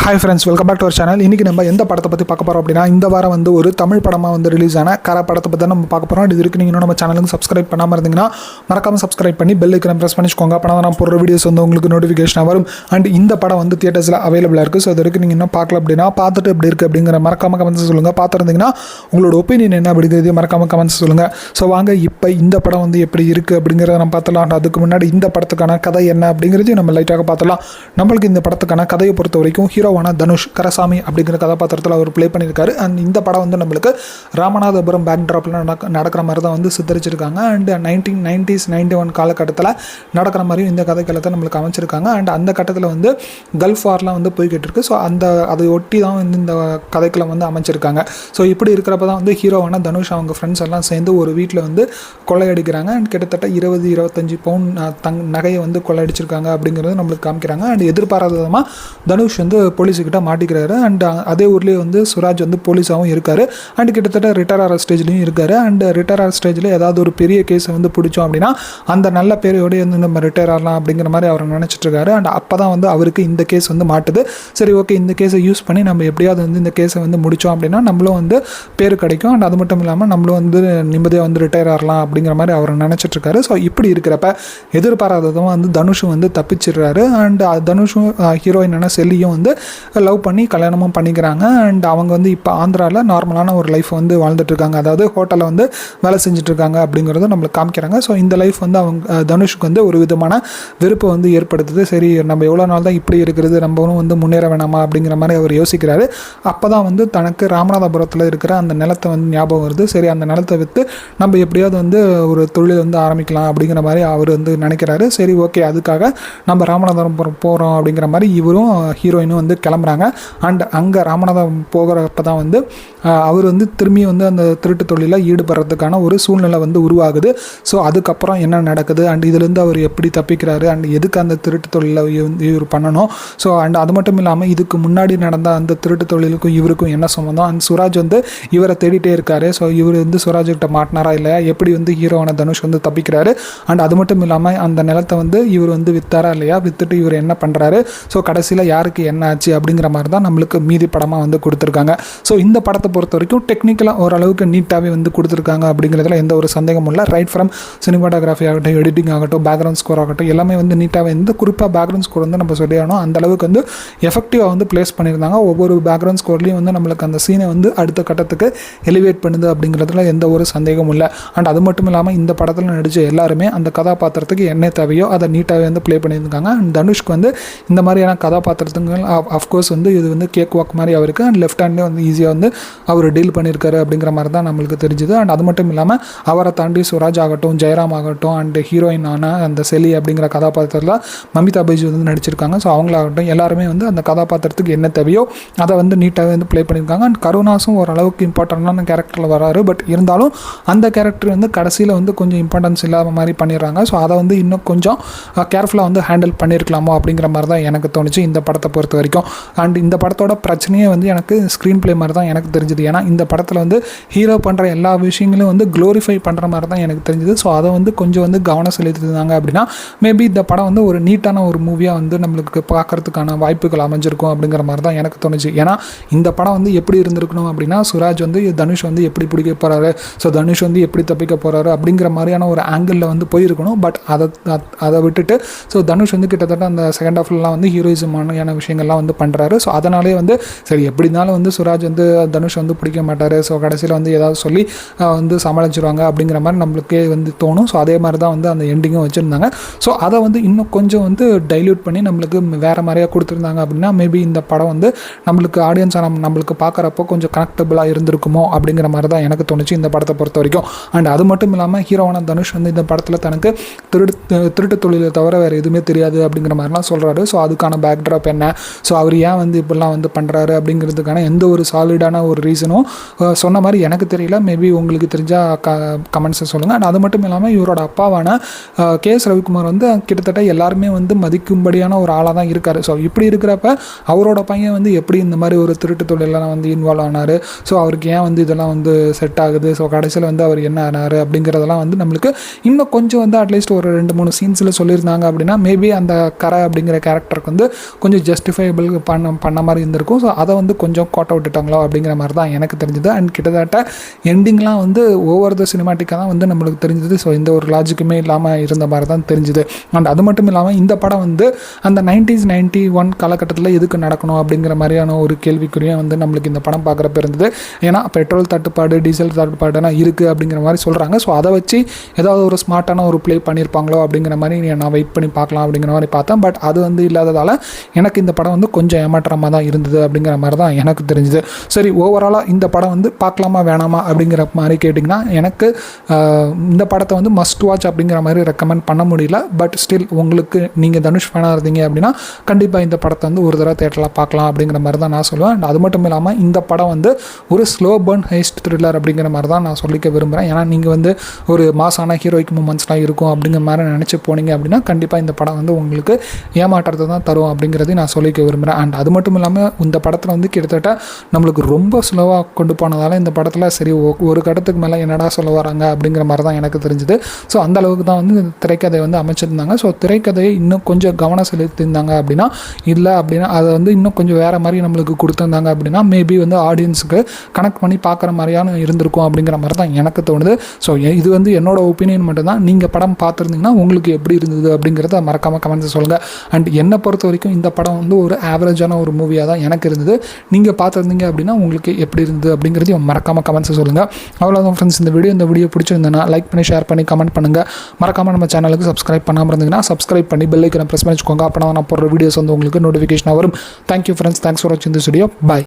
Hi friends, welcome back to our channel. இன்றைக்கி நம்ம எந்த படத்தை பற்றி பார்க்க போகிறோம் அப்படின்னா, இந்த வாரம் வந்து ஒரு தமிழ் படமாக வந்து ரிலீஸ் ஆன கரை படத்தை பற்றி தான் நம்ம பார்க்க போகிறோம். இது இருக்கு நீங்கள் நம்ம சேனலுக்கு சப்ஸ்கிரைப் பண்ணாமல் இருந்தீங்கன்னா மறக்காமல் சப்ஸ்கிரைப் பண்ணி பெல் ஐக்கனை ப்ரெஸ் பண்ணிக்கோங்க. அப்போ நான் போடுற வீடியோஸ் வந்து உங்களுக்கு நோட்டிஃபிகேஷன் வரும். அண்ட் இந்த படம் வந்து தியேட்டர்ஸில் அவைலபிளாக இருக்குது. ஸோ இது வரைக்கும் நீங்கள் இன்னும் பார்க்கல அப்படின்னா பார்த்துட்டு எப்படி இருக்குது அப்படிங்கிற மறக்காமல் கமெண்ட்ஸ் சொல்லுங்கள். பார்த்துருந்தீங்கன்னா உங்களோட ஒப்பீனியன் என்ன அப்படிங்கிறது மறக்காமல் கமெண்ட்ஸ் சொல்லுங்கள். ஸோ வாங்க இப்போ இந்த படம் வந்து எப்படி இருக்குது அப்படிங்கிறத நம்ம பார்த்துலாம். அதுக்கு முன்னாடி இந்த படத்துக்கான கதை என்ன அப்படிங்கிறதையும் நம்ம லைட்டாக பார்த்துலாம். நம்மளுக்கு இந்த படத்துக்கான கதையை பொறுத்த வரைக்கும் ஹீரோவான தனுஷ் கரசாமி அப்படிங்கிற கதாபாத்திரத்தில் அவர் ப்ளே பண்ணியிருக்காரு. அண்ட் இந்த படம் வந்து நம்மளுக்கு ராமநாதபுரம் பேக்ட்ராப்பில் நடக்கிற மாதிரி தான் வந்து சித்தரிச்சிருக்காங்க. அண்ட் 1990s 91 காலகட்டத்தில் நடக்கிற மாதிரியும் இந்த கதைக்களத்தை நம்மளுக்கு அமைச்சிருக்காங்க. அண்ட் அந்த கட்டத்தில் வந்து கல்ஃப் வார்லாம் வந்து போய்கிட்டு இருக்கு. ஸோ அதை ஒட்டி தான் வந்து இந்த கதைக்களம் வந்து அமைச்சிருக்காங்க. ஸோ இப்படி இருக்கிறப்ப தான் வந்து ஹீரோவான தனுஷ் அவங்க ஃப்ரெண்ட்ஸ் எல்லாம் சேர்ந்து ஒரு வீட்டில் வந்து கொள்ளையடிக்கிறாங்க. அண்ட் கிட்டத்தட்ட 20-25 பவுன் நகையை வந்து கொள்ளையடிச்சிருக்காங்க அப்படிங்கிறது நம்மளுக்கு காமிக்கிறாங்க. அண்ட் எதிர்பாராத விதமாக தனுஷ் வந்து போலீஸுக்கிட்ட மாட்டிக்கிறாரு. அண்ட் அதே ஊர்லேயே வந்து சுராஜ் வந்து போலீஸாகவும் இருக்கார். அண்ட் கிட்டத்தட்ட ரிட்டையர் ஆகிற ஸ்டேஜ்லையும் இருக்கார். அண்ட் ரிட்டையர் ஆகிற ஸ்டேஜில் ஏதாவது ஒரு பெரிய கேஸை வந்து பிடிச்சோம் அப்படின்னா அந்த நல்ல பேரையோடய வந்து நம்ம ரிட்டையர் ஆகலாம் அப்படிங்கிற மாதிரி அவர் நினச்சிட்டு இருக்காரு. அண்ட் அப்போ தான் வந்து அவருக்கு இந்த கேஸ் வந்து மாட்டுது. சரி, ஓகே, இந்த கேஸை யூஸ் பண்ணி நம்ம எப்படியாவது வந்து இந்த கேஸை வந்து முடித்தோம் அப்படின்னா நம்மளும் வந்து பேர் கிடைக்கும். அண்ட் அது மட்டும் இல்லாமல் நம்மளும் வந்து நிம்மதியாக வந்து ரிட்டையர் ஆகலாம் அப்படிங்கிற மாதிரி அவர் நினச்சிட்டு இருக்காரு. ஸோ இப்படி இருக்கிறப்ப எதிர்பாராததும் வந்து தனுஷும் வந்து தப்பிச்சிடுறாரு. அண்ட் தனுஷும் ஹீரோயினான செல்லியும் வந்து லவ் பண்ணி கல்யாணமும் பண்ணிக்கிறாங்க. அண்ட் அவங்க வந்து இப்போ ஆந்திராவில் நார்மலான ஒரு லைஃப் வந்து வாழ்ந்துட்டுருக்காங்க. அதாவது ஹோட்டலில் வந்து வேலை செஞ்சுட்ருக்காங்க அப்படிங்கிறத நம்மளுக்கு காமிக்கிறாங்க. ஸோ இந்த லைஃப் வந்து அவங்க தனுஷுக்கு வந்து ஒரு விதமான வெறுப்பை வந்து ஏற்படுத்துது. சரி, நம்ம எவ்வளோ நாள் தான் இப்படி இருக்கிறது, நம்மளும் வந்து முன்னேற வேணாமா அப்படிங்கிற மாதிரி அவர் யோசிக்கிறாரு. அப்போ தான் வந்து தனக்கு ராமநாதபுரத்தில் இருக்கிற அந்த நிலத்தை வந்து ஞாபகம் வருது. சரி, அந்த நிலத்தை விற்று நம்ம எப்படியாவது வந்து ஒரு தொழில் வந்து ஆரம்பிக்கலாம் அப்படிங்கிற மாதிரி அவர் வந்து நினைக்கிறாரு. சரி, ஓகே, அதுக்காக நம்ம ராமநாதபுரம் போகிறோம் அப்படிங்கிற மாதிரி இவரும் ஹீரோயினும் வந்து கிளம்புறாங்க. அண்ட் அங்கே ராமநாதபுரம் போகிறப்ப தான் வந்து அவர் வந்து திரும்பியும் வந்து அந்த திருட்டு தொழிலில் ஈடுபடுறதுக்கான ஒரு சூழ்நிலை வந்து உருவாகுது. ஸோ அதுக்கப்புறம் என்ன நடக்குது, அண்ட் இதுலேருந்து அவர் எப்படி தப்பிக்கிறாரு, அண்ட் எதுக்கு அந்த திருட்டு தொழிலை இவர் பண்ணணும். ஸோ அண்ட் அது மட்டும் இல்லாமல் இதுக்கு முன்னாடி நடந்த அந்த திருட்டு தொழிலுக்கும் இவருக்கும் என்ன சம்மந்தம், அண்ட் சுராஜ் வந்து இவரை தேடிட்டே இருக்காரு. ஸோ இவர் வந்து சுராஜ்கிட்ட மாட்டினாரா இல்லையா, எப்படி வந்து ஹீரோவான தனுஷ் வந்து தப்பிக்கிறாரு. அண்ட் அது மட்டும் இல்லாமல் அந்த நிலத்தை வந்து இவர் வந்து விற்றாரா இல்லையா, விற்றுட்டு இவர் என்ன பண்ணுறாரு, ஸோ கடைசியில் யாருக்கு என்ன ஆச்சு அப்படிங்கிற மாதிரி தான் நம்மளுக்கு மீதி படமாக வந்து கொடுத்துருக்காங்க. ஸோ இந்த படத்தை பொறுத்த வரைக்கும் டெக்னிக்கலாக ஓரளவுக்கு நீட்டாகவே வந்து கொடுத்துருக்காங்க அப்படிங்கிறதுல எந்த ஒரு சந்தேகமும் இல்லை. ரைட் ஃப்ரம் சினிமாட்டோகிராஃபி ஆகட்டும், எடிட்டிங் ஆகட்டும், பேக்ரவுண்ட் ஸ்கோர் ஆகட்டும், எல்லாமே வந்து நீட்டாகவே வந்து குறிப்பாக பேக்ரவுண்ட் ஸ்கோர் வந்து நம்ம சொல்லியானோம் அந்த அளவுக்கு வந்து எஃபெக்டிவாக வந்து பிளேஸ் பண்ணியிருந்தாங்க. ஒவ்வொரு பேக்ரவுண்ட் ஸ்கோர்லேயும் வந்து நம்மளுக்கு அந்த சீனை வந்து அடுத்த கட்டத்துக்கு எலிவேட் பண்ணுது அப்படிங்கிறதுல எந்த ஒரு சந்தேகமும் இல்லை. அண்ட் அது மட்டும் இல்லாமல் இந்த படத்தில் நடித்த எல்லாருமே அந்த கதாபாத்திரத்துக்கு என்ன தேவையோ அதை நீட்டாகவே வந்து ப்ளே பண்ணியிருக்காங்க. அண்ட் தனுஷ்க்கு வந்து இந்த மாதிரியான கதாபாத்திரத்துங்கள் அஃப்கோர்ஸ் வந்து இது வந்து கேக் வாக் மாதிரி அவருக்கு அண்ட் லெஃப்ட் ஹேண்ட்லேயே வந்து ஈஸியாக வந்து அவர் டீல் பண்ணியிருக்காரு அப்படிங்கிற மாதிரி தான் நம்மளுக்கு தெரிஞ்சுது. அண்ட் அது மட்டும் இல்லாமல் அவரை தாண்டி சுராஜ் ஆகட்டும், ஜெயராம் ஆகட்டும், அண்ட் ஹீரோயினான அந்த செலி அப்படிங்கிற கதாபாத்திரத்தில் மமிதா பைஜு வந்து நடிச்சிருக்காங்க. ஸோ அவங்களாகட்டும் எல்லாருமே வந்து அந்த கதாபாத்திரத்துக்கு என்ன தேவையோ அதை வந்து நீட்டாகவே வந்து ப்ளே பண்ணியிருக்காங்க. அண்ட் கருணாஸும் ஓரளவுக்கு இம்பார்ட்டண்டான கேரக்டரில் வராரு. பட் இருந்தாலும் அந்த கேரக்டர் வந்து கடைசியில் வந்து கொஞ்சம் இம்பார்ட்டன்ஸ் இல்லாத மாதிரி பண்ணிடுறாங்க. ஸோ அதை வந்து இன்னும் கொஞ்சம் கேர்ஃபுல்லாக வந்து ஹேண்டில் பண்ணியிருக்கலாமோ அப்படிங்கிற மாதிரி தான் எனக்கு தோணுச்சு இந்த படத்தை பொறுத்த வரைக்கும். அண்ட் இந்த படத்தோட பிரச்சனையே வந்து எனக்கு ஸ்க்ரீன் ப்ளே மாதிரி தான் எனக்கு தெரிஞ்சுது. ஏன்னா இந்த படத்தில் வந்து ஹீரோ பண்ணுற எல்லா விஷயங்களும் வந்து க்ளோரிஃபை பண்ணுற மாதிரி தான் எனக்கு தெரிஞ்சுது. ஸோ அதை வந்து கொஞ்சம் வந்து கவனம் செலுத்திருந்தாங்க அப்படின்னா மேபி இந்த படம் வந்து ஒரு நீட்டான ஒரு மூவியாக வந்து நம்மளுக்கு பார்க்கறதுக்கான வாய்ப்புகள் அமைஞ்சிருக்கும் அப்படிங்கிற மாதிரி தான் எனக்கு தோணுச்சு. ஏன்னா இந்த படம் வந்து எப்படி இருந்திருக்கணும் அப்படின்னா, சுராஜ் வந்து தனுஷ் வந்து எப்படி பிடிக்க போகிறாரு, ஸோ தனுஷ் வந்து எப்படி தப்பிக்க போகிறாரு அப்படிங்கிற மாதிரியான ஒரு ஆங்கிளில் வந்து போயிருக்கணும். பட் அதை விட்டுட்டு ஸோ தனுஷ் வந்து கிட்டத்தட்ட அந்த செகண்ட் ஹாஃப்லாம் வந்து ஹீரோயிசமான விஷயங்கள்லாம் வந்து பண்ணுறாரு. ஸோ அதனாலே வந்து சரி எப்படி இருந்தாலும் வந்து சுராஜ் வந்து தனுஷ் வந்து பிடிக்க மாட்டார். ஸோ கடைசியில் வந்து ஏதாவது சொல்லி வந்து சமாளிச்சிருவாங்க அப்படிங்கிற மாதிரி நம்மளுக்கே வந்து தோணும். ஸோ அதே மாதிரி தான் வந்து அந்த எண்டிங்கும் வச்சுருந்தாங்க. ஸோ அதை வந்து இன்னும் கொஞ்சம் வந்து டைல்யூட் பண்ணி நம்மளுக்கு வேறு மாதிரியாக கொடுத்துருந்தாங்க அப்படின்னா மேபி இந்த படம் வந்து நம்மளுக்கு ஆடியன்ஸாக நம்மளுக்கு பார்க்குறப்போ கொஞ்சம் கனெக்டபுளாக இருந்திருக்குமோ அப்படிங்கிற மாதிரி தான் எனக்கு தோணுச்சு இந்த படத்தை பொறுத்த வரைக்கும். அண்ட் அது மட்டும் இல்லாமல் ஹீரோவான தனுஷ் வந்து இந்த படத்தில் தனக்கு திருட்டு தொழிலை தவிர வேறு எதுவுமே தெரியாது அப்படிங்கிற மாதிரிலாம் சொல்கிறாரு. ஸோ அதுக்கான பேக்ட்ராப் என்ன, ஸோ அவர் ஏன் வந்து இப்படிலாம் வந்து பண்ணுறாரு அப்படிங்கிறதுக்கான எந்த ஒரு சாலிடான ஒரு ரீசனும் சொன்ன மாதிரி எனக்கு தெரியல. மேபி உங்களுக்கு தெரிஞ்சால் கமெண்ட்ஸை சொல்லுங்கள். அண்ட் அது மட்டும் இல்லாமல் இவரோட அப்பாவான கே.எஸ். ரவிக்குமார் வந்து கிட்டத்தட்ட எல்லாருமே வந்து மதிக்கும்படியான ஒரு ஆளாக தான் இருக்கார். ஸோ இப்படி இருக்கிறப்ப அவரோட பையன் வந்து எப்படி இந்த மாதிரி ஒரு திருட்டு தொழிலெல்லாம் வந்து இன்வால்வ் ஆனார், ஸோ அவருக்கு ஏன் வந்து இதெல்லாம் வந்து செட் ஆகுது, ஸோ கடைசியில் வந்து அவர் என்ன ஆனார் அப்படிங்கிறதெல்லாம் வந்து நம்மளுக்கு இன்னும் கொஞ்சம் வந்து அட்லீஸ்ட் ஒரு 2-3 சீன்ஸில் சொல்லியிருந்தாங்க அப்படின்னா மேபி அந்த கரை அப்படிங்கிற கேரக்டருக்கு வந்து கொஞ்சம் ஜஸ்டிஃபைபிளாக ட்ராவல் பண்ண மாதிரி இருந்திருக்கும். ஸோ அதை வந்து கொஞ்சம் கோட்டை விட்டுட்டாங்களோ அப்படிங்கிற மாதிரி தான் எனக்கு தெரிஞ்சது. அண்ட் கிட்டத்தட்ட எண்டிங்லாம் வந்து ஓவர் த சினிமாட்டிக்காக தான் வந்து நம்மளுக்கு தெரிஞ்சது. ஸோ எந்த ஒரு லாஜிக்குமே இல்லாமல் இருந்த மாதிரி தான் தெரிஞ்சுது. அண்ட் அது மட்டும் இல்லாமல் இந்த படம் வந்து அந்த 91 காலகட்டத்தில் எதுக்கு நடக்கணும் அப்படிங்கிற மாதிரியான ஒரு கேள்விக்குறியாக வந்து நம்மளுக்கு இந்த படம் பார்க்குறப்ப இருந்தது. ஏன்னா பெட்ரோல் தட்டுப்பாடு, டீசல் தட்டுப்பாடுலாம் இருக்குது அப்படிங்கிற மாதிரி சொல்கிறாங்க. ஸோ அதை வச்சு ஏதாவது ஒரு ஸ்மார்ட்டான ஒரு ப்ளே பண்ணியிருப்பாங்களோ அப்படிங்கிற மாதிரி நான் வெயிட் பண்ணி பார்க்கலாம் அப்படிங்கிற மாதிரி பார்த்தேன். பட் அது வந்து இல்லாததால் எனக்கு இந்த படம் வந்து கொஞ்சம் ஏமாற்றமாக தான் இருந்தது அப்படிங்கிற மாதிரி தான் எனக்கு தெரிஞ்சுது. சரி, ஓவராலாக இந்த படம் வந்து பார்க்கலாமா வேணாமா அப்படிங்கிற மாதிரி கேட்டிங்கன்னா எனக்கு இந்த படத்தை வந்து மஸ்ட் வாட்ச் அப்படிங்கிற மாதிரி ரெக்கமெண்ட் பண்ண முடியல. பட் ஸ்டில் உங்களுக்கு நீங்கள் தனுஷ் ஃபேனாக இருந்தீங்க அப்படின்னா கண்டிப்பாக இந்த படத்தை வந்து ஒரு தடவை தேட்டரில் பார்க்கலாம் அப்படிங்கிற மாதிரி தான் நான் சொல்லுவேன். அது மட்டும் இல்லாமல் இந்த படம் வந்து ஒரு ஸ்லோ பர்ன் ஹைஸ்ட் த்ரில்லர் அப்படிங்கிற மாதிரி தான் நான் சொல்லிக்க விரும்புகிறேன். ஏன்னா நீங்கள் வந்து ஒரு மாசான ஹீரோய்க்கு மூமெண்ட்ஸ்லாம் இருக்கும் அப்படிங்கிற மாதிரி நினச்சி போனீங்க அப்படின்னா கண்டிப்பாக இந்த படம் வந்து உங்களுக்கு ஏமாற்றத்தை தான் தரும் அப்படிங்கிறதையும் நான் சொல்லிக்க விரும்புகிறேன். அண்ட் அது மட்டும் இல்லாமல் இந்த படத்தில் வந்து கிட்டத்தட்ட நம்மளுக்கு ரொம்ப ஸ்லோவாக கொண்டு போனதால் இந்த படத்தில் சரி ஒரு கட்டத்துக்கு மேலே என்னடா சொல்ல வராங்க அப்படிங்கிற மாதிரி தான் எனக்கு தெரிஞ்சுது. ஸோ அந்த அளவுக்கு தான் வந்து இந்த திரைக்கதை வந்து அமைச்சிருந்தாங்க. ஸோ திரைக்கதையை இன்னும் கொஞ்சம் கவனம் செலுத்தியிருந்தாங்க அப்படின்னா, இல்லை அப்படின்னா அதை வந்து இன்னும் கொஞ்சம் வேறு மாதிரி நம்மளுக்கு கொடுத்துருந்தாங்க அப்படின்னா மேபி வந்து ஆடியன்ஸுக்கு கனெக்ட் பண்ணி பார்க்குற மாதிரியான இருந்திருக்கும் அப்படிங்கிற மாதிரி தான் எனக்கு தோணுது. ஸோ இது வந்து என்னோட ஒப்பீனியன் மட்டும் தான். நீங்கள் படம் பார்த்துருந்தீங்கன்னா உங்களுக்கு எப்படி இருந்தது அப்படிங்கிறத மறக்காமல் கமெண்ட்ஸ் சொல்லுங்கள். அண்ட் என்னை பொறுத்த வரைக்கும் இந்த படம் வந்து ஒரு ஆவரேஜான ஒரு மூவியாக தான் எனக்கு இருந்தது. நீங்கள் பார்த்துருந்தீங்க அப்படின்னா உங்களுக்கு எப்படி இருந்தது அப்படிங்கிறதையும் மறக்காமல் கமெண்ட்ஸ் சொல்லுங்கள். அவ்வளோதான் ஃப்ரெண்ட்ஸ், இந்த வீடியோ பிடிச்சிருந்தேன்னா லைக் பண்ணி ஷேர் பண்ணி கமெண்ட் பண்ணுங்கள். மறக்காமல் நம்ம சேனலுக்கு சப்ஸ்கிரைப் பண்ணாமல் இருந்தீங்கன்னா சப்ஸ்கிரைப் பண்ணி பெல் ஐக்கனை ப்ரெஸ் பண்ணி வச்சுக்கோங்க. அப்போ நான் போடுற வீடியோஸ் வந்து உங்களுக்கு நோட்டிஃபிகேஷனாக வரும். தேங்க்யூ ஃப்ரெண்ட்ஸ், தேங்க்ஸ் ஃபார் வாட்சிங் திஸ் வீடியோ. பாய்.